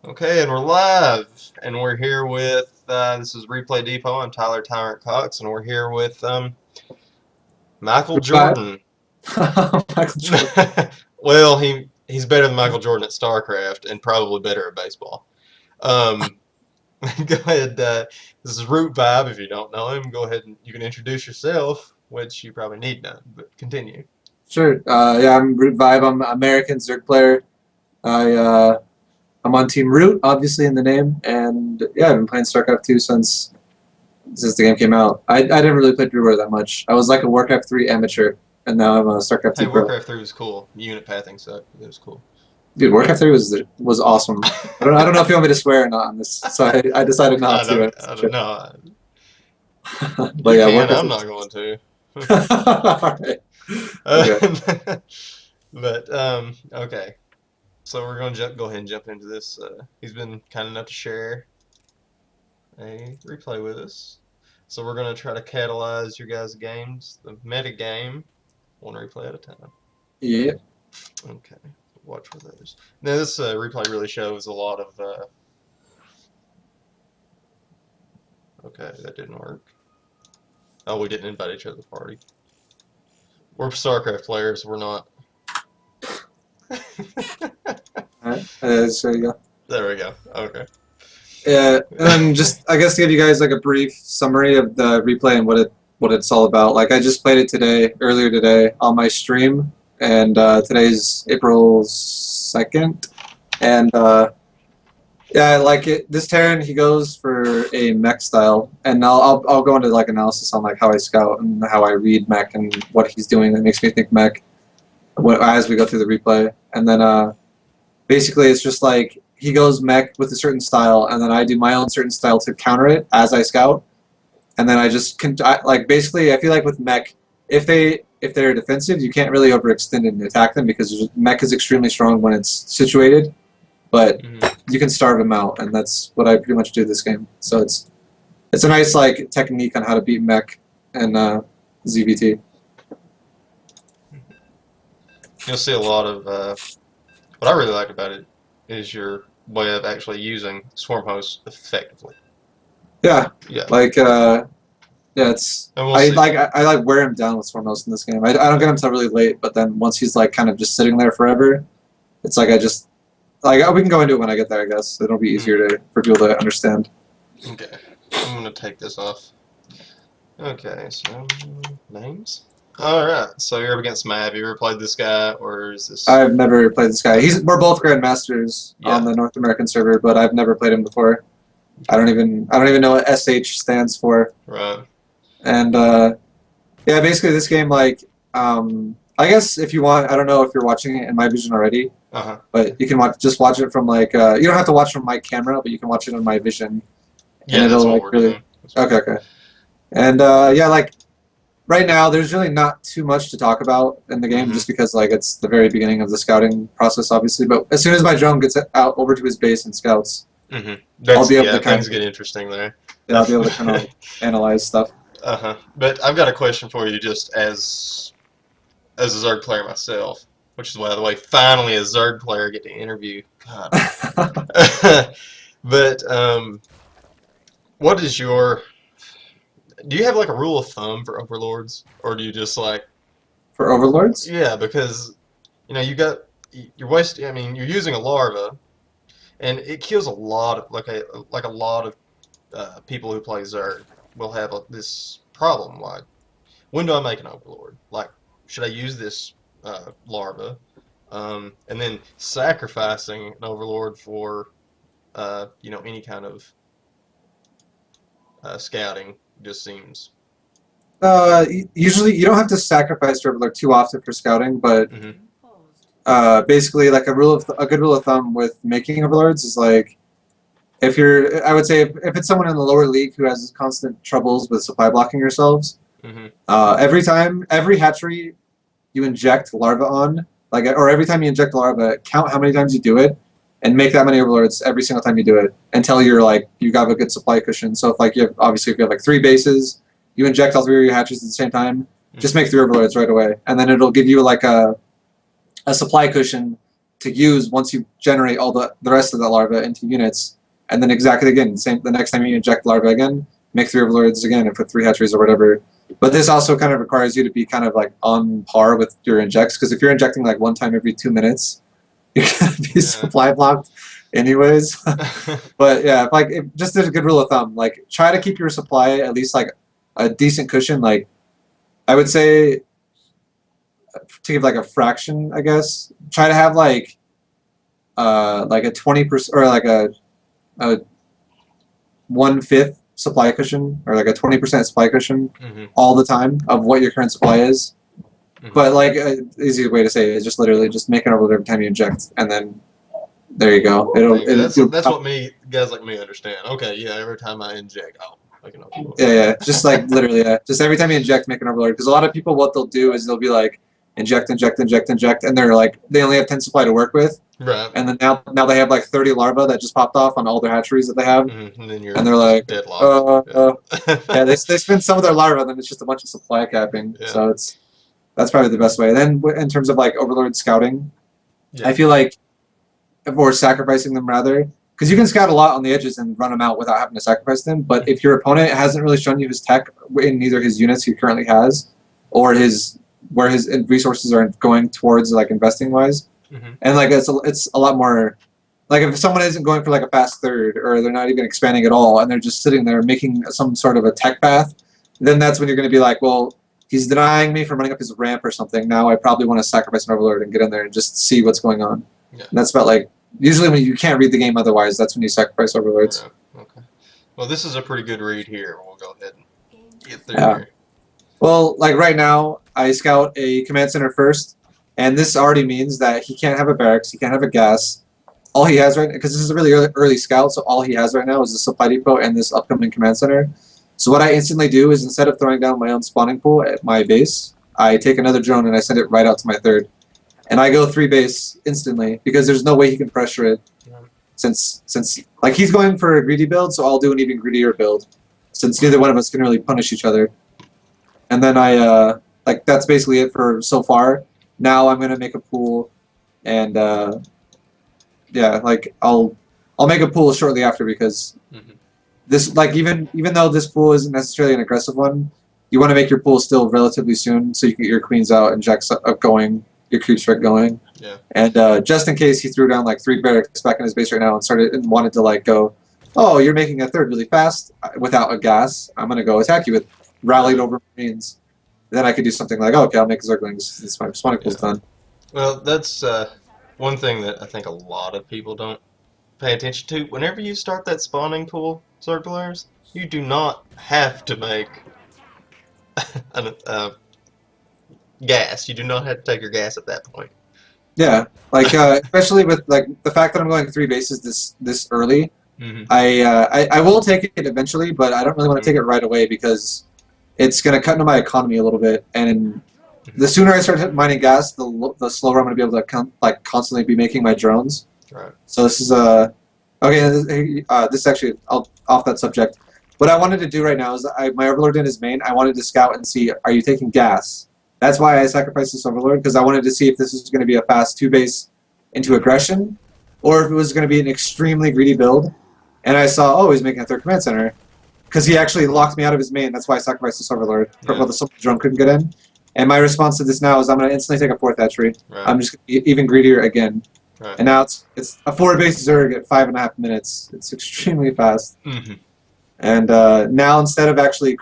Okay, and we're live, and we're here with this is Replay Depot. I'm Tyler Tyrant Cox, and we're here with Michael But Jordan. Michael Jordan. Well, he's better than Michael Jordan at StarCraft, and probably better at baseball. Um, go ahead. This is Root Vibe. If you don't know him, go ahead and you can introduce yourself, which you probably need none. But continue. Sure. Yeah, I'm Root ViBE. I'm an American Zerg player. I'm on Team Root, obviously in the name, and yeah, I've been playing StarCraft 2 since the game came out. I didn't really play Druid that much. I was like a Warcraft 3 amateur, and now I'm a StarCraft Hey, 2 pro. Warcraft 3 was cool. Unit pathing sucked. It was cool. Dude, Warcraft 3 was awesome. I don't know if you want me to swear or not on this, so I decided not to. I don't know. But You yeah, can. Warcraft I'm 3. not going to. Alright. Okay. Uh, but okay. So we're going to go ahead and jump into this. He's been kind enough to share a replay with us. So we're going to try to catalyze your guys' games, the meta game, one replay at a time. Yeah. Okay. Watch for those. Now this replay really shows a lot of. Okay, that didn't work. Oh, we didn't invite each other to the party. We're StarCraft players. We're not. Alright. So you go. There we go. Okay. Yeah, and then just I guess to give you guys like a brief summary of the replay and what it's all about. Like I just played it earlier today on my stream, and today's April 2nd, and yeah, I like it. This Terran, he goes for a mech style, and I'll go into like analysis on like how I scout and how I read mech and what he's doing that makes me think mech as we go through the replay, and then basically it's just like he goes mech with a certain style, and then I do my own certain style to counter it as I scout, and then I just like basically I feel like with mech, if they're defensive, you can't really overextend and attack them because mech is extremely strong when it's situated, but Mhm. you can starve them out, and that's what I pretty much do this game. So it's a nice like technique on how to beat mech and ZVT. You'll see a lot of what I really like about it is your way of actually using swarm hosts effectively. Yeah, Yeah, like yeah, it's and we'll see. I like wear him down with Swarmhouse in this game. I don't get him till really late, but then once he's like kind of just sitting there forever, it's like I just like we can go into it when I get there. I guess it'll be easier for people to understand. Okay, I'm gonna take this off. Okay, so names. All right, so you're up against Matt. Have you ever played this guy, or is this? I've never played this guy. We're both grandmasters on Yeah, the North American server, but I've never played him before. I don't even know what SH stands for. right. And yeah, basically this game like I guess if you want, I don't know if you're watching it in my vision already, Uh-huh. but you can just watch it from like you don't have to watch from my camera, but you can watch it on my vision, and Yeah, that's it'll what like we're really doing. okay. And yeah, like right now, there's really not too much to talk about in the game, Mm-hmm. just because like it's the very beginning of the scouting process, obviously. But as soon as my drone gets out over to his base and scouts, Mm-hmm. I'll That's be able yeah, to kind things of get interesting there. yeah, I'll be able to kind of analyze stuff. Uh-huh. But I've got a question for you, just as a Zerg player myself, which is by the way, finally a Zerg player I get to interview. God. But what is your? Do you have like a rule of thumb for overlords, or do you just like? For overlords. Yeah, because you got you're wasting. I mean, you're using a larva, and it kills a lot of like a lot of people who play Zerg will have this problem. Like, when do I make an overlord? Like, should I use this larva? And then sacrificing an overlord for any kind of scouting just seems. Usually you don't have to sacrifice your overlord too often for scouting, but Hmm. basically like a good rule of thumb with making overlords is like I would say if it's someone in the lower league who has constant troubles with supply blocking yourselves, Hmm. every hatchery you inject larva on, like, or every time you inject larva, count how many times you do it, and make that many overlords every single time you do it until you're like you got a good supply cushion. So if like if you have like 3 bases, you inject all 3 of your hatcheries at the same time, just Hmm. make 3 overlords right away, and then it'll give you like a supply cushion to use once you generate all the rest of the larva into units, and then exactly again, same the next time you inject larva again, make 3 overlords again and put 3 hatcheries or whatever. But this also kind of requires you to be kind of like on par with your injects, because if you're injecting like 1 time every 2 minutes, you're gonna be supply blocked anyways. But yeah, like just as a good rule of thumb, like try to keep your supply at least like a decent cushion. Like I would say to give like a fraction, I guess, try to have like a 20% or like a 1/5 supply cushion or like a 20% supply cushion all the time of what your current supply is. But like easy way to say it is just literally just make an overload every time you inject, and then there you go. That's what guys like me understand. Okay, yeah, every time I inject, I'll make an overload. Yeah, just like literally, just every time you inject, make an overload. Because a lot of people, what they'll do is they'll be like inject, inject, inject, inject, and they're like they only have 10 supply to work with. Right. And then now they have like 30 larvae that just popped off on all their hatcheries that they have. And then they're like, deadlocked. Yeah, they spend some of their larvae, and then it's just a bunch of supply capping. Yeah. So that's probably the best way. Then in terms of like overlord scouting, Yeah. I feel like, or sacrificing them rather, because you can scout a lot on the edges and run them out without having to sacrifice them. But if your opponent hasn't really shown you his tech in either his units he currently has, or where his resources are going towards like investing wise, and like it's a lot more. Like if someone isn't going for like a fast third, or they're not even expanding at all, and they're just sitting there making some sort of a tech path, then that's when you're going to be like, well, he's denying me from running up his ramp or something. Now I probably want to sacrifice an overlord and get in there and just see what's going on. Yeah. And that's about like usually when you can't read the game otherwise, that's when you sacrifice overlords. Yeah. Okay. Well, this is a pretty good read here. We'll go ahead and get through here. Well, like right now, I scout a command center first, and this already means that he can't have a barracks, he can't have a gas. All he has right now, because this is a really early scout, so all he has right now is the supply depot and this upcoming command center. So what I instantly do is instead of throwing down my own spawning pool at my base, I take another drone and I send it right out to my third. And I go 3 base instantly, because there's no way he can pressure it. Since like he's going for a greedy build, so I'll do an even greedier build, since neither one of us can really punish each other. And then like that's basically it for so far. Now I'm gonna make a pool, and yeah, like I'll make a pool shortly after, because this, like, even though this pool isn't necessarily an aggressive one, you want to make your pool still relatively soon, so you can get your queens out and jacks up going, your creep strike going. Yeah. And just in case he threw down like 3 barracks back in his base right now and wanted to like go, oh, you're making a third really fast without a gas, I'm gonna go attack you with rallied over marines. Then I could do something like, oh, okay, I'll make zerglings since my spawning pool's done. Well, that's one thing that I think a lot of people don't pay attention to. Whenever you start that spawning pool, circulars, you do not have to make gas. You do not have to take your gas at that point. Yeah, like especially with like the fact that I'm going 3 bases this early. I will take it eventually, but I don't really want to take it right away, because it's going to cut into my economy a little bit, and the sooner I start mining gas, the slower I'm going to be able to constantly be making my drones. Right. So this is okay. This is actually off that subject. What I wanted to do right now is my overlord in his main. I wanted to scout and see, are you taking gas? That's why I sacrificed this overlord, because I wanted to see if this was going to be a fast 2 base into aggression, or if it was going to be an extremely greedy build. And I saw, oh, he's making a 3rd command center, because he actually locked me out of his main. That's why I sacrificed this overlord. Well, the drone couldn't get in. And my response to this now is I'm going to instantly take a 4th hatchery. Right. I'm just going to be even greedier again. Right. And now it's a 4 base zerg at 5.5 minutes. It's extremely fast. And now instead of actually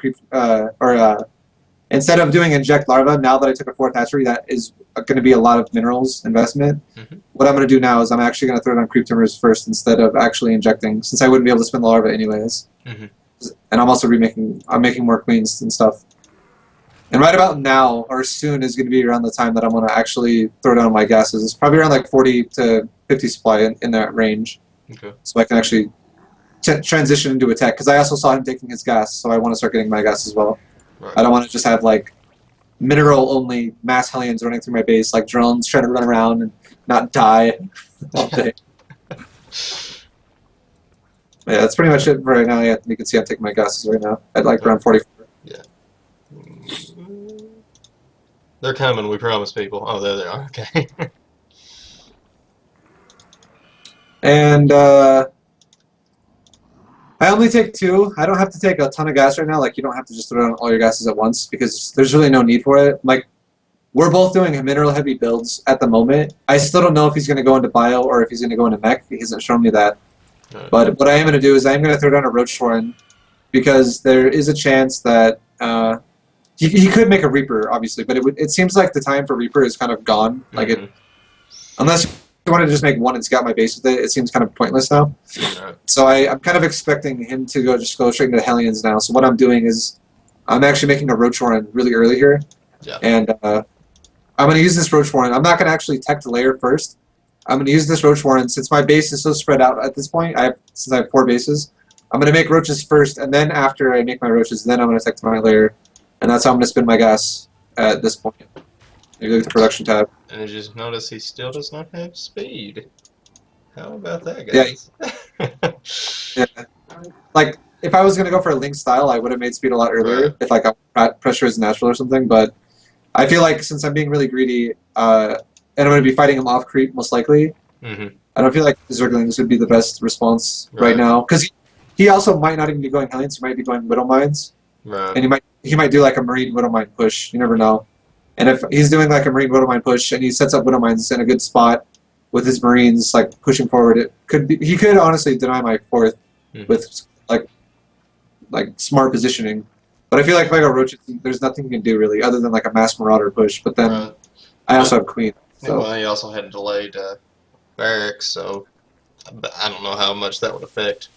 instead of doing inject larva, now that I took a 4th hatchery, that is going to be a lot of minerals investment. What I'm going to do now is I'm actually going to throw down creep timbers first instead of actually injecting, since I wouldn't be able to spend the larva anyways. And I'm also I'm making more queens and stuff. And right about now, or soon, is going to be around the time that I'm going to actually throw down my gases. It's probably around like 40 to 50 supply in that range. Okay. So I can actually transition into attack, because I also saw him taking his gas, so I want to start getting my gas as well. Right. I don't want to just have like mineral-only mass hellions running through my base, like drones trying to run around and not die all day. Yeah, that's pretty much it for right now. Yeah, you can see I'm taking my gases right now at like around 44. Yeah. They're coming, we promise, people. Oh, there they are. Okay. And I only take two. I don't have to take a ton of gas right now. Like, you don't have to just throw down all your gases at once because there's really no need for it. Like, we're both doing mineral heavy builds at the moment. I still don't know if he's going to go into bio or if he's going to go into mech. He hasn't shown me that. Right. But what I am going to do is I am going to throw down a roach torrent because there is a chance that he could make a Reaper, obviously. But it seems like the time for Reaper is kind of gone. Like it, unless you want to just make one and scout my base with it, it seems kind of pointless now. Right. So I'm kind of expecting him to go straight into Hellions now. So what I'm doing is I'm actually making a roach torrent really early here. Yeah. And I'm going to use this roach warren. I'm not going to actually tech the layer first. I'm going to use this roach warren since my base is so spread out at this point. Since I have 4 bases, I'm going to make roaches first, and then after I make my roaches, then I'm going to tech my layer, and that's how I'm going to spin my gas at this point. You look at the production tab. And you just notice he still does not have speed. How about that, guys? Yeah. Yeah. Like if I was going to go for a link style, I would have made speed a lot earlier if like pressure is natural or something, but. I feel like since I'm being really greedy, and I'm going to be fighting him off creep most likely, I don't feel like Zerglings would be the best response right now. Because he also might not even be going Hellions, he might be going Widow Mines. Right. And he might do like a Marine Widow Mine push, you never know. And if he's doing like a Marine Widow Mine push and he sets up Widow Mines in a good spot with his Marines like pushing forward, he could honestly deny my 4th with like smart positioning. But I feel like if I go Roaches, there's nothing you can do really other than like a Mass Marauder push. But then I also have Queen. So. Well, he also had delayed barracks, so I don't know how much that would affect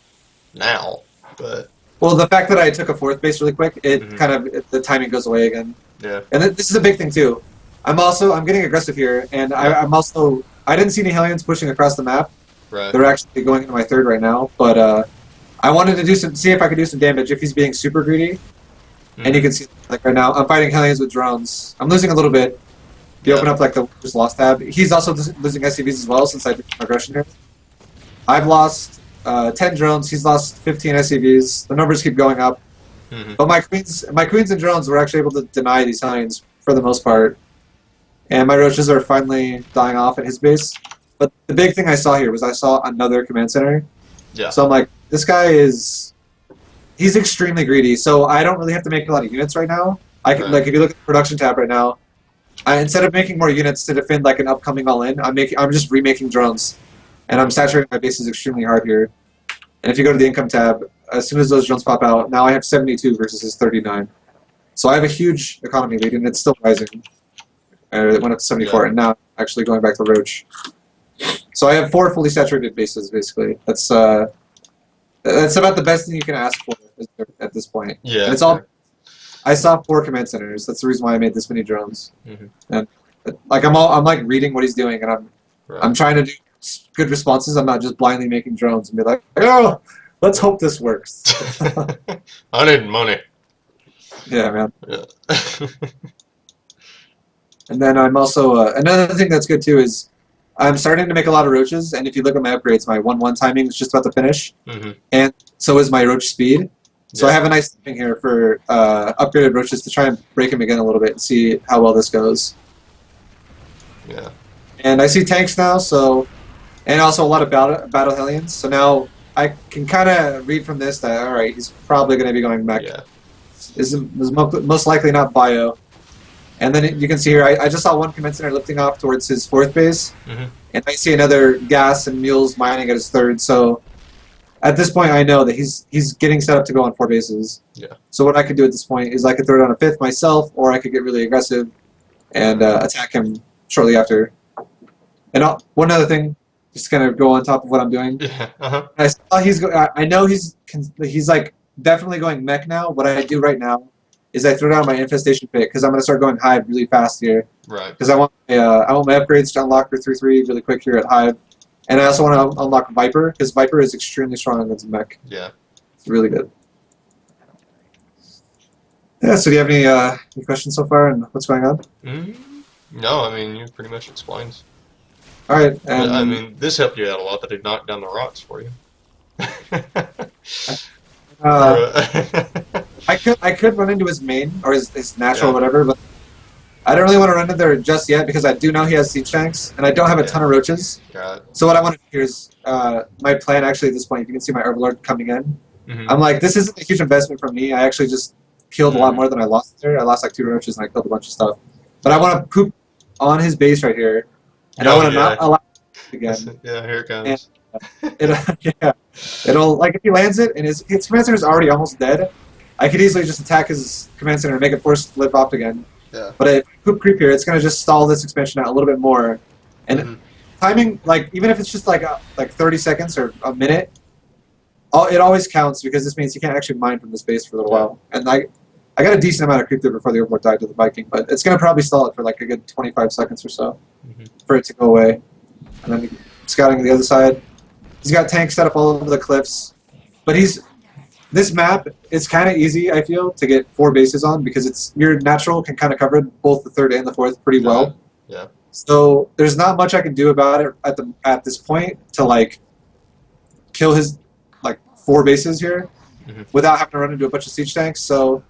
now. But well, the fact that I took a 4th base really quick, it kind of the timing goes away again. Yeah. And this is a big thing too. I'm getting aggressive here, and I didn't see any Hellions pushing across the map. Right. They're actually going into my 3rd right now, but I wanted to see if I could do some damage if he's being super greedy. And you can see, like right now, I'm fighting Hellions with drones. I'm losing a little bit. If you open up like the just lost tab, he's also losing SCVs as well since I did aggression here. I've lost 10 drones. He's lost 15 SCVs. The numbers keep going up. But my queens and drones were actually able to deny these Hellions for the most part. And my roaches are finally dying off at his base. But the big thing I saw here was I saw another command center. Yeah. So I'm like, this guy is. He's extremely greedy, so I don't really have to make a lot of units right now. I can, like if you look at the production tab right now, instead of making more units to defend like an upcoming all-in, I'm just remaking drones, and I'm saturating my bases extremely hard here. And if you go to the income tab, as soon as those drones pop out, now I have 72 versus his 39. So I have a huge economy lead, and it's still rising. It went up to 74, and now actually going back to Roach. So I have 4 fully saturated bases basically. That's about the best thing you can ask for at this point. Yeah. And it's all. I saw 4 command centers. That's the reason why I made this many drones. And like I'm like reading what he's doing, and I'm trying to do good responses. I'm not just blindly making drones and be like, oh, let's hope this works. I need money. Yeah, man. Yeah. And then I'm also another thing that's good too is I'm starting to make a lot of roaches, and if you look at my upgrades, my 1-1 timing is just about to finish, and so is my roach speed. So I have a nice thing here for upgraded roaches to try and break him again a little bit and see how well this goes. Yeah. And I see tanks now, so and also a lot of battle Hellions. So now I can kind of read from this that all right, he's probably going to be going mech. Yeah. Is most likely not bio. And then you can see here, I just saw one command center lifting off towards his 4th base, and I see another gas and mules mining at his 3rd. So at this point, I know that he's getting set up to go on 4 bases. Yeah. So what I could do at this point is I could throw down a 5th myself, or I could get really aggressive and attack him shortly after. And one other thing, just kind of go on top of what I'm doing. Yeah. I saw I know he's like definitely going mech now. What I do right now is I throw down my infestation pit because I'm going to start going hive really fast here. Right. Because I want my upgrades to unlock for 3/3 really quick here at hive, and I also want to unlock Viper because Viper is extremely strong against mech. Yeah. It's really good. Yeah. So do you have any questions so far and what's going on? No, I mean you pretty much explained. All right. And, I mean this helped you out a lot that he knocked down the rocks for you. I I could run into his main or his natural whatever, but I don't really want to run in there just yet because I do know he has siege tanks, and I don't have a ton of roaches. Got it. So what I want to do here is my plan. Actually, at this point, you can see my Overlord coming in. Mm-hmm. I'm like, this isn't a huge investment from me. I actually just killed a lot more than I lost there. I lost like 2 roaches and I killed a bunch of stuff. But I want to poop on his base right here, and I want to not allow it again. Yeah, here it comes. It'll like if he lands it and his command center is already almost dead. I could easily just attack his command center and make it force flip off again. Yeah. But if I poop creep here, it's gonna just stall this expansion out a little bit more. And timing, like even if it's just like 30 seconds or a minute, it always counts because this means you can't actually mine from this base for a little while. And I got a decent amount of creep there before the Overlord died to the Viking, but it's gonna probably stall it for like a good 25 seconds or so for it to go away. And then scouting the other side. He's got tanks set up all over the cliffs, but this map is kind of easy. I feel to get 4 bases on because it's your natural can kind of cover both the 3rd and the 4th pretty well. Yeah. So there's not much I can do about it at this point to like kill his like 4 bases here without having to run into a bunch of siege tanks. So,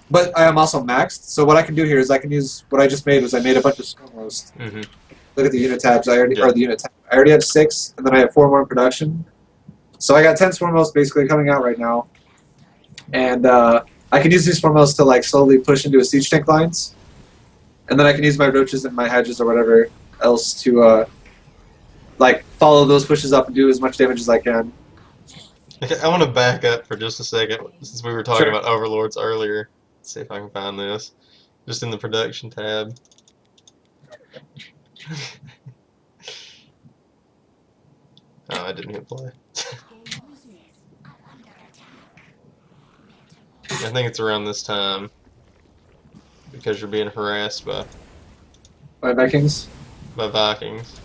but I am also maxed. So what I can do here is I can use what I just made was I made a bunch of Stormhost. Look at the unit tabs. I already have 6, and then I have 4 more in production. So I got 10 Stormhosts basically coming out right now, and I can use these Stormhosts to like slowly push into his siege tank lines, and then I can use my roaches and my hedges or whatever else to like follow those pushes up and do as much damage as I can. Okay, I want to back up for just a second since we were talking about Overlords earlier. Let's see if I can find this. Just in the production tab. Oh, I didn't hit play. I think it's around this time because you're being harassed by Vikings. By Vikings.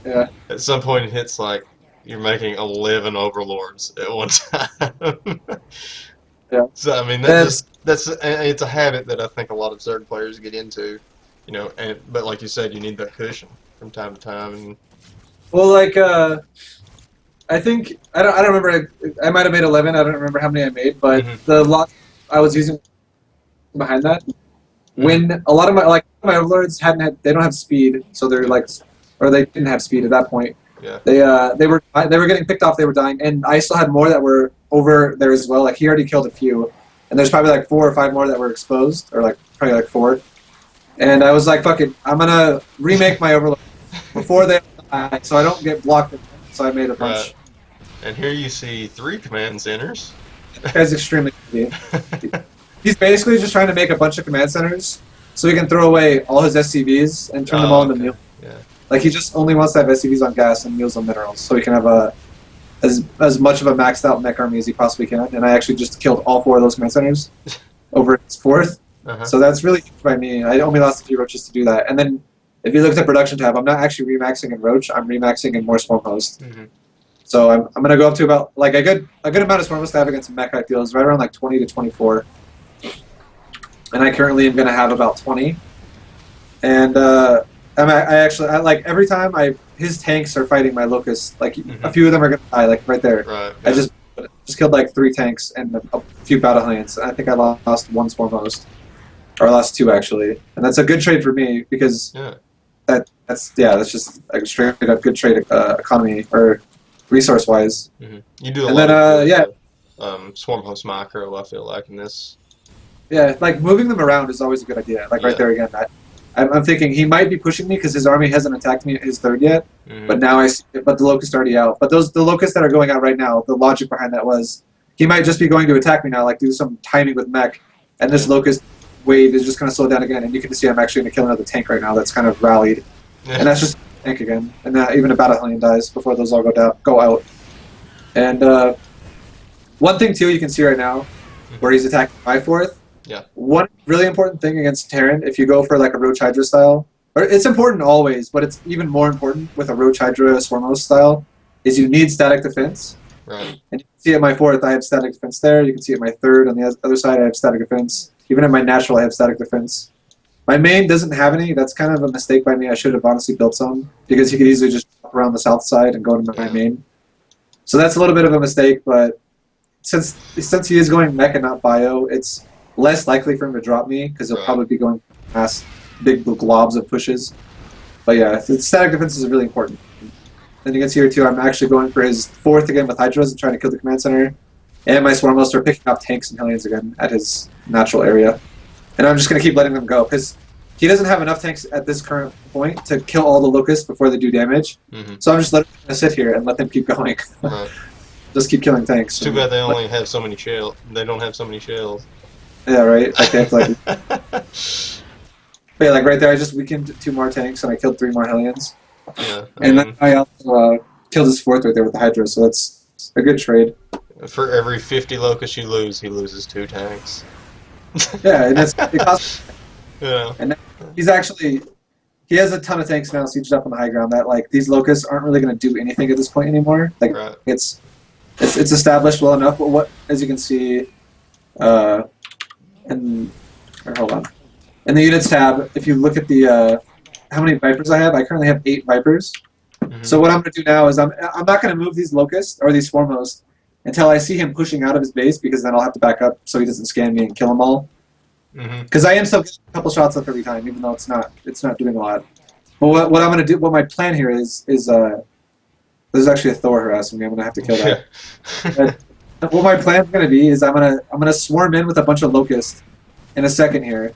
Yeah. At some point, it hits like you're making 11 Overlords at one time. Yeah. So I mean, it's a habit that I think a lot of certain players get into, you know. But like you said, you need that cushion from time to time. And well, like I think I don't remember. I might have made 11. I don't remember how many I made, but the lot I was using behind that. When a lot of my overlords they don't have speed, so they're like, or they didn't have speed at that point. Yeah. They were getting picked off. They were dying, and I still had more that were over there as well. Like he already killed a few, and there's probably like 4 or 5 more that were exposed, or like probably like 4. And I was like, fuck it, I'm gonna remake my overlord before they die, so I don't get blocked. So I made a bunch. Right. And here you see 3 command centers. This guy's extremely easy. He's basically just trying to make a bunch of command centers so he can throw away all his SCVs and turn them all into mules. Yeah. Like he just only wants to have SCVs on gas and mules on minerals, so he can have as much of a maxed out mech army as he possibly can. And I actually just killed all 4 of those command centers over his 4th. So that's really huge by me. I only lost a few roaches to do that. And then if you look at the production tab, I'm not actually remaxing in roach. I'm remaxing in more Swarmhost. So I'm gonna go up to about like a good amount of Swarmhost to have against mech. I feel is right around like 20 to 24. And I currently am gonna have about 20. And I like every time his tanks are fighting my locust. Like a few of them are gonna die. Like right there. Right. Yeah. I just killed like 3 tanks and a few battle hands. I think I lost 1 Swarmhost. Or I lost 2 actually, and that's a good trade for me because that's just a straight up good trade economy or resource wise. You do a and lot then of Swarmhost macro. I feel like in this. Yeah, like moving them around is always a good idea. Like right there again, I'm thinking he might be pushing me because his army hasn't attacked me at his 3rd yet. But now I see, but the locust already out. But the locusts that are going out right now, the logic behind that was he might just be going to attack me now, like do some timing with mech, and this locust wave is just going to slow down again, and you can see I'm actually going to kill another tank right now that's kind of rallied. And that's just a tank again. And even a battle hellion dies before those all go out. And one thing, too, you can see right now, where he's attacking my 4th, one really important thing against Tyrant, if you go for like a Roach Hydra style, or it's important always, but it's even more important with a Roach Hydra Swarmhost style, is you need static defense. Right. And you can see at my 4th, I have static defense there. You can see at my 3rd, on the other side, I have static defense. Even at my natural, I have static defense. My main doesn't have any. That's kind of a mistake by me. I should have honestly built some because he could easily just jump around the south side and go to my main. So that's a little bit of a mistake, but since he is going mech and not bio, it's less likely for him to drop me because he'll probably be going fast. big globs of pushes. But yeah, static defense is really important. Then you can see here too, I'm actually going for his 4th again with Hydras and trying to kill the command center. And my Swarmos are picking up tanks and Hellions again at his natural area. And I'm just going to keep letting them go, because he doesn't have enough tanks at this current point to kill all the Locusts before they do damage. So I'm just letting them sit here and let them keep going. Right. Just keep killing tanks. It's too bad they only have so many shells. They don't have so many shells. Yeah, right? Like they have to, like... But yeah, like right there, I just weakened 2 more tanks and I killed 3 more Hellions. Yeah, And then I also killed his 4th right there with the Hydra, so that's a good trade. For every 50 locusts you lose, he loses 2 tanks. Yeah, and it costs. Yeah. And he has a ton of tanks now sieged up on the high ground that like these locusts aren't really going to do anything at this point anymore. Like right. it's established well enough, but what, as you can see, hold on, in the units tab, if you look at the how many Vipers I currently have 8 Vipers. So what I'm going to do now is I'm not going to move these locusts or these Swarmos until I see him pushing out of his base, because then I'll have to back up so he doesn't scan me and kill them all. Because I am still getting a couple shots left every time, even though it's not doing a lot. But what I'm going to do, what my plan here is there's actually a Thor harassing me. I'm going to have to kill that. What my plan's going to be is I'm gonna swarm in with a bunch of locusts in a second here,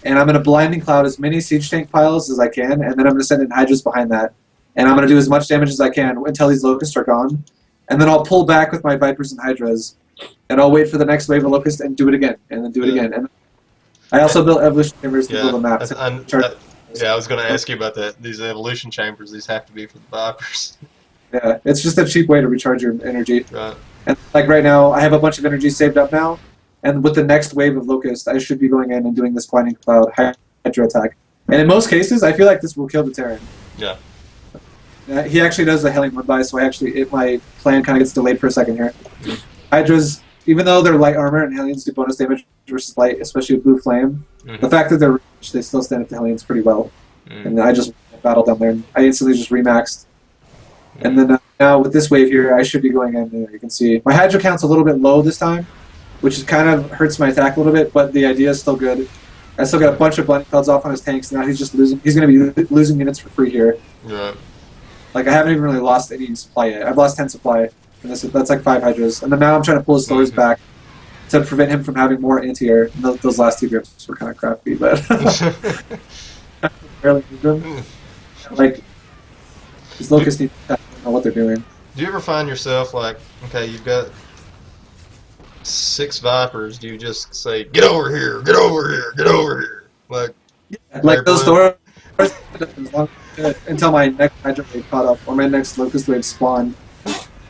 and I'm going to blinding cloud as many siege tank piles as I can, and then I'm going to send in Hydras behind that, and I'm going to do as much damage as I can until these locusts are gone, and then I'll pull back with my Vipers and Hydras, and I'll wait for the next wave of locusts and do it again, and then do it again. And I also built evolution chambers to build a map. Yeah, I was going to ask you about that. These evolution chambers, these have to be for the Vipers. Yeah, it's just a cheap way to recharge your energy. Right. And like right now, I have a bunch of energy saved up now, and with the next wave of Locust, I should be going in and doing this blinding cloud Hydra attack. And in most cases, I feel like this will kill the Tyrant. Yeah. He actually does the Hellion Woodbye, so my plan kind of gets delayed for a second here. Hydras, even though they're light armor and Hellions do bonus damage versus light, especially with Blue Flame, the fact that they're rich, they still stand up to Hellions pretty well. And I just battled down there, and I instantly just remaxed. And then now with this wave here, I should be going in. You can see my Hydra count's a little bit low this time, which is kind of hurts my attack a little bit, but the idea is still good. I still got a bunch of blinding clouds off on his tanks. Now he's just losing. He's going to be losing units for free here. Right. Like I haven't even really lost any supply yet. I've lost 10 supply, and that's like 5 Hydras. And then now I'm trying to pull his Thors back to prevent him from having more anti-air. Those last 2 grips were kind of crappy, but barely need them. Like these locusts need to know what they're doing. Do you ever find yourself like, okay, you've got 6 Vipers, do you just say, get over here, get over here, get over here? Like Those Thors until my next Hydra wave caught up, or my next Locust wave spawned.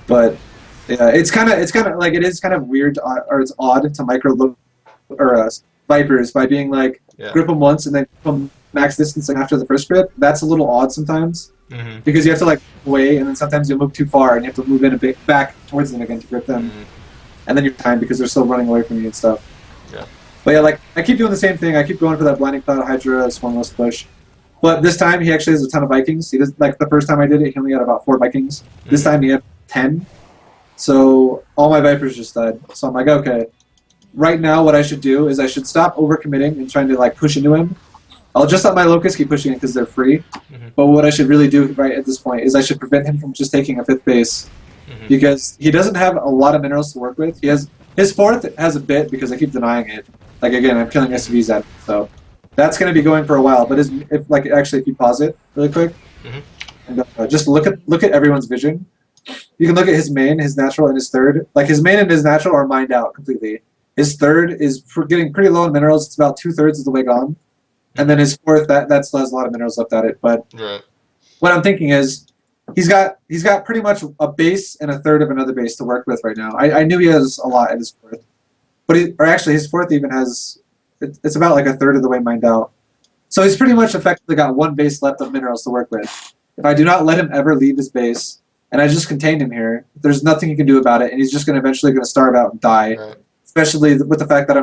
But yeah, it is kind of weird, or it's odd to micro Vipers by being like grip them once and then grip them max distance after the first grip. That's a little odd sometimes. Because you have to like away, and then sometimes you'll move too far and you have to move in a bit back towards them again to grip them. And then you're timed because they're still running away from you and stuff. Yeah. But yeah, like I keep doing the same thing. I keep going for that blinding cloud Hydra Swarmless push. But this time he actually has a ton of Vikings. He does, like the first time I did it, he only had about 4 Vikings. This time he had 10. So all my Vipers just died. So I'm like, okay. Right now what I should do is I should stop overcommitting and trying to like push into him. I'll just let my Locusts keep pushing it because they're free. But what I should really do right at this point is I should prevent him from just taking a 5th base. Because he doesn't have a lot of minerals to work with. He has his 4th has a bit because I keep denying it. Like again, I'm killing SCVs at it, so that's going to be going for a while. But if you pause it really quick, and just look at everyone's vision. You can look at his main, his natural, and his 3rd. Like his main and his natural are mined out completely. His 3rd is getting pretty low in minerals. It's about 2/3 of the way gone, and then his 4th that still has a lot of minerals left at it. But what I'm thinking is he's got pretty much a base and a 3rd of another base to work with right now. I knew he has a lot at his 4th, but actually his 4th even has it's about like a 3rd of the way mined out. So he's pretty much effectively got 1 base left of minerals to work with. If I do not let him ever leave his base, and I just contained him here, there's nothing he can do about it, and he's just eventually going to starve out and die. Especially with the fact that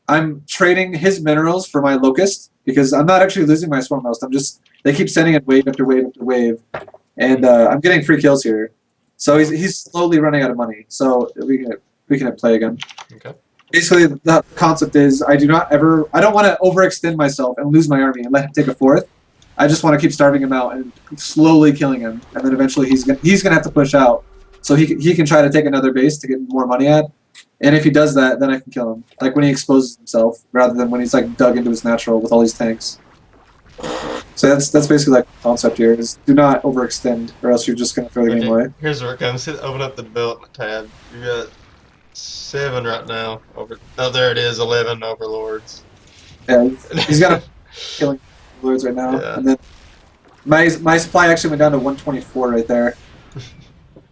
I'm trading his minerals for my Locust, because I'm not actually losing my Swarmhost. They keep sending it wave after wave after wave, and I'm getting free kills here. So he's slowly running out of money. So we can play again. Okay. basically the concept is I don't want to overextend myself and lose my army and let him take a fourth. I just want to keep starving him out and slowly killing him, and then eventually he's gonna have to push out, so he can try to take another base to get more money at. And if he does that, then I can kill him. Like when he exposes himself, rather than when he's like dug into his natural with all these tanks. So that's basically like the concept here: is do not overextend, or else you're just gonna throw the game away. Here's where it comes. Open up the development tab. You got 7 right now. Oh, there it is. 11 overlords. Yeah, he's got a killing overlords right now, Yeah. and then my supply actually went down to 124 right there.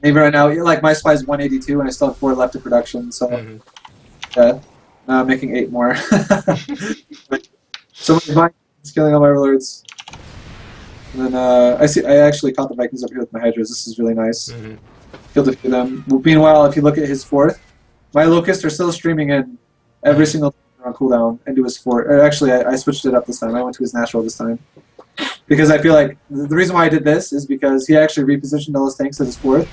Maybe right now, like my supply is 182, and I still have 4 left in production. So yeah, now I'm making 8 more. So my is killing all my overlords. And then I actually caught the Vikings up here with my Hydras. This is really nice. Killed a few of them. Meanwhile, if you look at his 4th, my Locusts are still streaming in every single time on cooldown into his 4th. Actually, I switched it up this time. I went to his natural this time. Because I feel like the reason why I did this is because he actually repositioned all his tanks at his 4th.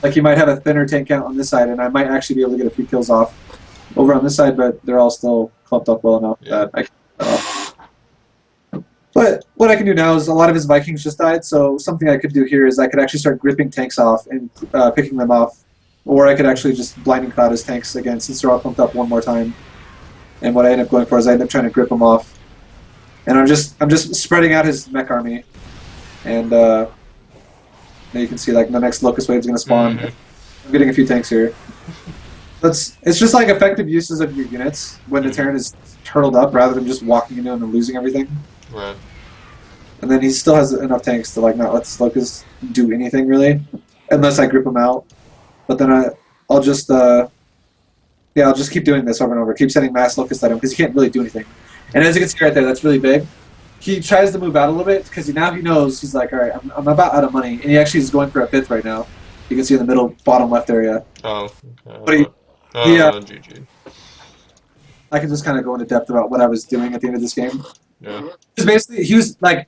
Like he might have a thinner tank count on this side, and I might actually be able to get a few kills off over on this side, but they're all still clumped up well enough that I can get that off. But what I can do now is a lot of his Vikings just died, so something I could do here is I could actually start gripping tanks off and picking them off. Or I could actually just blinding cloud his tanks again since they're all pumped up one more time. And what I end up going for is I end up trying to grip them off. And I'm just spreading out his mech army. And now you can see like the next Locust wave is going to spawn. I'm getting a few tanks here. It's just like effective uses of your units when the Tyrant is turtled up rather than just walking into him and losing everything. Right. And then he still has enough tanks to like not let this Locust do anything really, unless I grip him out. But then I'll just keep doing this over and over. Keep sending mass Locust at him because he can't really do anything. And as you can see right there, that's really big. He tries to move out a little bit because now he knows he's like, all right, I'm about out of money, and he actually is going for a 5th right now. You can see in the middle bottom left area. Oh. But GG. I can just kind of go into depth about what I was doing at the end of this game. Yeah. Because basically,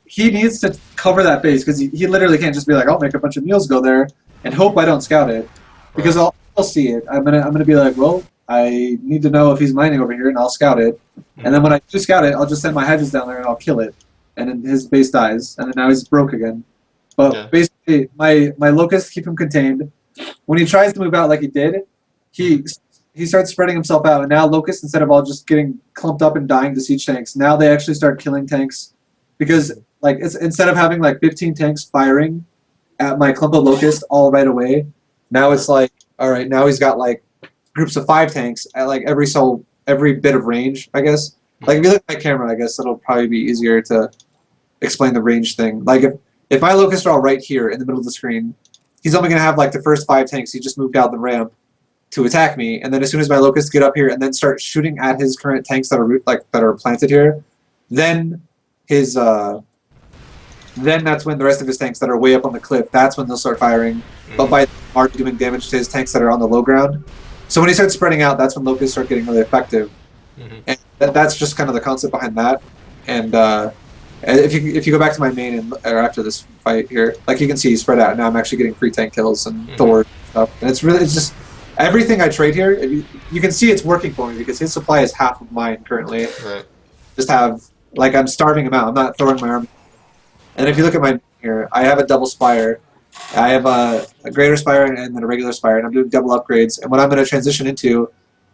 he needs to cover that base because he literally can't just be like, I'll make a bunch of mules go there and hope I don't scout it, because I'll see it. I'm gonna be like, well, I need to know if he's mining over here, and I'll scout it. And then when I do scout it, I'll just send my Hydras down there and I'll kill it, and then his base dies, and then now he's broke again. But basically, my Locusts keep him contained. When he tries to move out like he did, he starts spreading himself out, and now Locusts, instead of all just getting clumped up and dying to siege tanks, now they actually start killing tanks, because like instead of having like 15 tanks firing at my clump of Locusts all right away, now it's like, all right, now he's got like groups of 5 tanks at like every bit of range, I guess. Like if you look at my camera, I guess it'll probably be easier to explain the range thing. Like if my Locusts are all right here in the middle of the screen, he's only gonna have like the first 5 tanks. He just moved out the ramp to attack me, and then as soon as my Locusts get up here and then start shooting at his current tanks that are planted here, then his then that's when the rest of his tanks that are way up on the cliff, that's when they'll start firing. But by already doing damage to his tanks that are on the low ground. So when he starts spreading out, that's when Locusts start getting really effective. And that's just kind of the concept behind that. And if you go back to my main or after this fight here, like you can see he's spread out, and now I'm actually getting free tank kills and Thor stuff. And it's just everything I trade here, you can see it's working for me because his supply is half of mine currently. Right. Just I'm starving him out. I'm not throwing my army. And if you look at my here, I have a double spire. I have a greater spire and then a regular spire, and I'm doing double upgrades. And what I'm going to transition into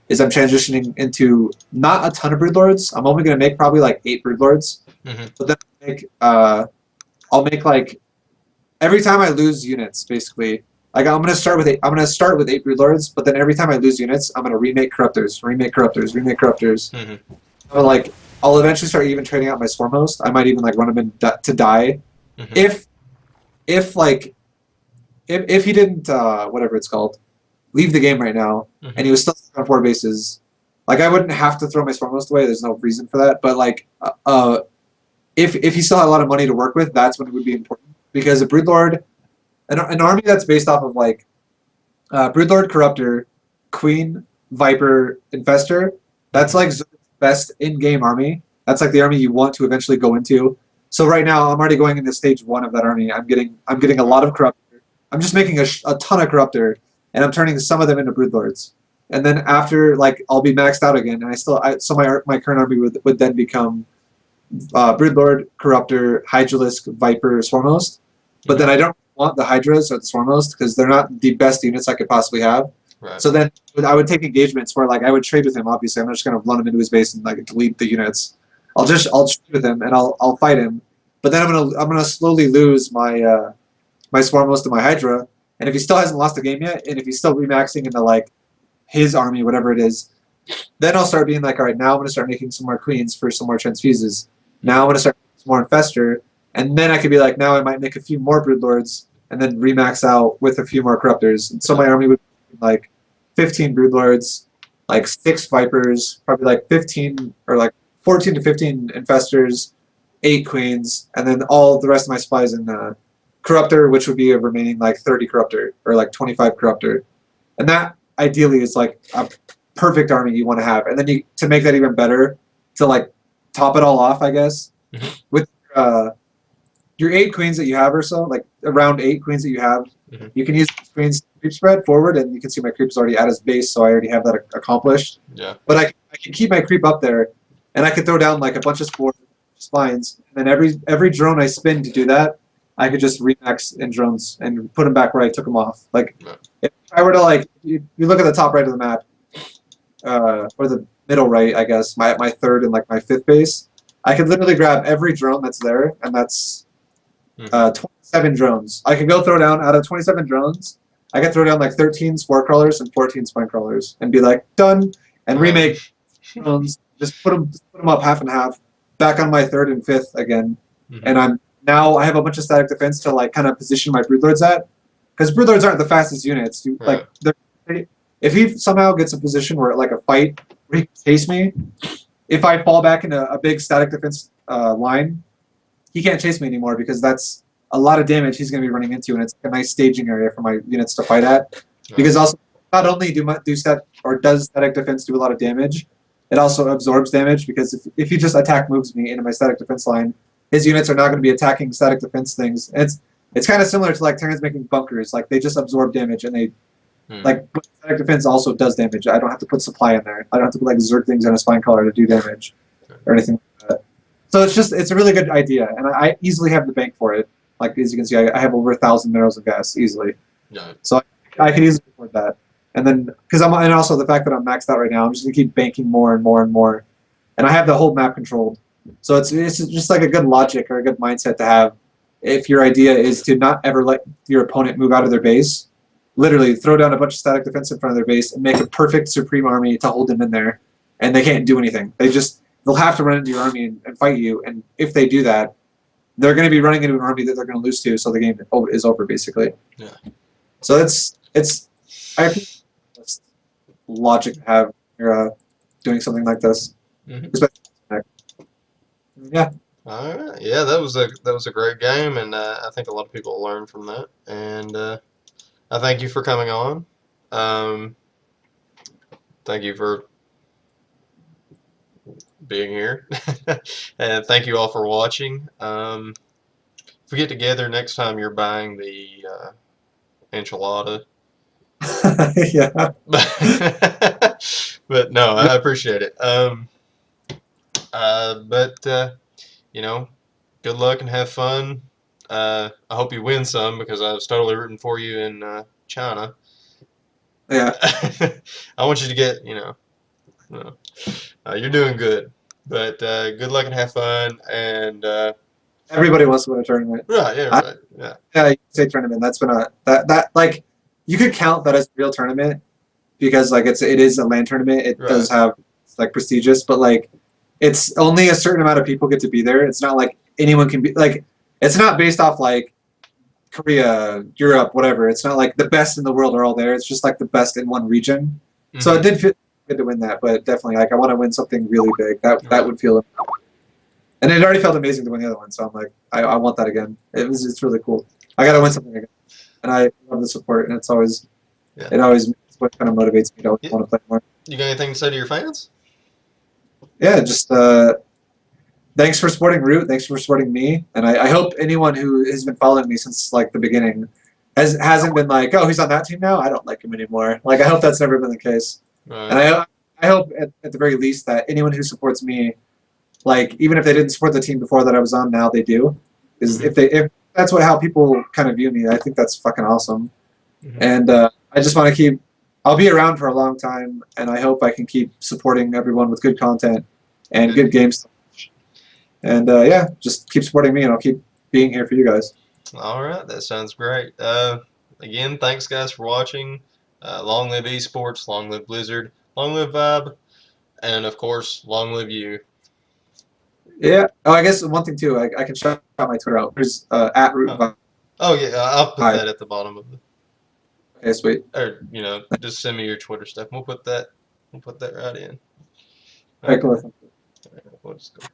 is I'm transitioning into not a ton of broodlords. I'm only going to make probably like 8 broodlords. But then I'll make like every time I lose units, basically. Like I'm gonna start with 8 broodlords, but then every time I lose units, I'm gonna remake corruptors. I'll eventually start even trading out my swarm host. I might even like run him in to die, if he didn't whatever it's called, leave the game right now, and he was still on 4 bases. Like I wouldn't have to throw my swarm host away. There's no reason for that. But like if he still had a lot of money to work with, that's when it would be important, because a broodlord. An army that's based off of like Broodlord, Corruptor, Queen, Viper, Infestor, that's like Zerg's best in-game army. That's like the army you want to eventually go into. So right now I'm already going into stage 1 of that army. I'm getting a lot of Corruptor. I'm just making a ton of Corruptor, and I'm turning some of them into Broodlords. and then after like I'll be maxed out again, and so my current army would then become Broodlord, Corruptor, Hydralisk, Viper, Swarmhost. But then I don't want the Hydras or the Swarmhost because they're not the best units I could possibly have. Right. So then I would take engagements where like I would trade with him. Obviously, I'm not just gonna run him into his base and like delete the units. I'll trade with him and I'll fight him. But then I'm gonna slowly lose my my Swarmhost and my Hydra. And if he still hasn't lost a game yet, and if he's still remaxing into like his army, whatever it is, then I'll start being like, all right, now I'm gonna start making some more queens for some more transfuses. Now I'm gonna start making some more infester, and then I could be like, now I might make a few more broodlords, and then remax out with a few more corruptors. And so my army would be like 15 broodlords, like 6 vipers, probably like 15 or like 14 to 15 infestors, 8 queens, and then all the rest of my supplies in corruptor, which would be a remaining like 30 corruptor or like 25 corruptor, and that ideally is like a perfect army you want to have. And then to make that even better, to like top it all off, I guess, with your 8 queens that you have or so, like around 8 queens that you have, you can use queens creep spread forward, and you can see my creep is already at his base, so I already have that accomplished. Yeah. But I can keep my creep up there, and I could throw down like a bunch of spines, and then every drone I spin to do that, I could just remax in drones and put them back where I took them off. Like, if I were to like, you look at the top right of the map, or the middle right, I guess, my 3rd and like my 5th base, I could literally grab every drone that's there, and that's 27 drones. I could go throw down, out of 27 drones, I could throw down like 13 spore crawlers and 14 spine crawlers and be like, done, and remake drones, just put them up half and half, back on my 3rd and 5th again, and I have a bunch of static defense to like kind of position my broodlords at, because broodlords aren't the fastest units. Like, if he somehow gets a position where like a fight where he can chase me, if I fall back into a big static defense line, he can't chase me anymore, because that's a lot of damage he's going to be running into, and it's a nice staging area for my units to fight at. Because also, not only does static defense do a lot of damage, it also absorbs damage, because if he just attack moves me into my static defense line, his units are not going to be attacking static defense things. It's kind of similar to like Tyrants making bunkers. Like, they just absorb damage, and they like, static defense also does damage. I don't have to put supply in there. I don't have to put like Zerg things on a spine collar to do damage or anything like that. So it's a really good idea, and I easily have the bank for it. Like, as you can see, I have over 1,000 minerals of gas easily. So I can easily afford that. And then, and also the fact that I'm maxed out right now, I'm just gonna keep banking more and more and more, and I have the whole map controlled. So it's just like a good logic or a good mindset to have. If your idea is to not ever let your opponent move out of their base, literally throw down a bunch of static defense in front of their base and make a perfect supreme army to hold them in there, and they can't do anything. They'll have to run into your army and fight you, and if they do that, they're going to be running into an army that they're going to lose to, so the game is over, basically. Yeah. So I think it's logic to have you're doing something like this. Yeah. All right. Yeah, that was a great game, and I think a lot of people will learn from that. And I thank you for coming on. Thank you for being here, and thank you all for watching. If we get together next time, you're buying the enchilada. Yeah. But no, I appreciate it. You know, good luck and have fun. I hope you win some, because I was totally rooting for you in China. Yeah. I want you to get, you're doing good. But good luck and have fun. And everybody wants to win a tournament. Right, yeah, right. Yeah. Yeah, you say tournament. That's been that like, you could count that as a real tournament, because like it is a LAN tournament. It does have like prestigious, but like it's only a certain amount of people get to be there. It's not like anyone can be like, it's not based off like Korea, Europe, whatever. It's not like the best in the world are all there. It's just like the best in one region. So it did feel good to win that, but definitely like I want to win something really big. That would feel, and it already felt amazing to win the other one. So I'm like, I want that again. It's really cool. I gotta win something again, and I love the support, and it always what kind of motivates me to want to play more. You got anything to say to your fans? Yeah, just thanks for supporting Root. Thanks for supporting me, and I hope anyone who has been following me since like the beginning hasn't been like, oh, he's on that team now, I don't like him anymore. Like, I hope that's never been the case. And Right. I hope at the very least that anyone who supports me, like even if they didn't support the team before that I was on, now they do. Is Hmm. if that's what how people kind of view me, I think that's fucking awesome. Hmm. And I just want to keep. I'll be around for a long time, and I hope I can keep supporting everyone with good content and Good. good games. And yeah, just keep supporting me, and I'll keep being here for you guys. All right, that sounds great. Again, thanks guys for watching. Long live esports, long live Blizzard, long live ViBE, and of course, long live you. Yeah. Oh, I guess one thing too. I can shout out my Twitter out. There's at root Oh, vibe. oh yeah, I'll put that at the bottom of the, Okay, sweet. or just send me your Twitter stuff. We'll put that right in. All right, Okay, cool. we'll just go.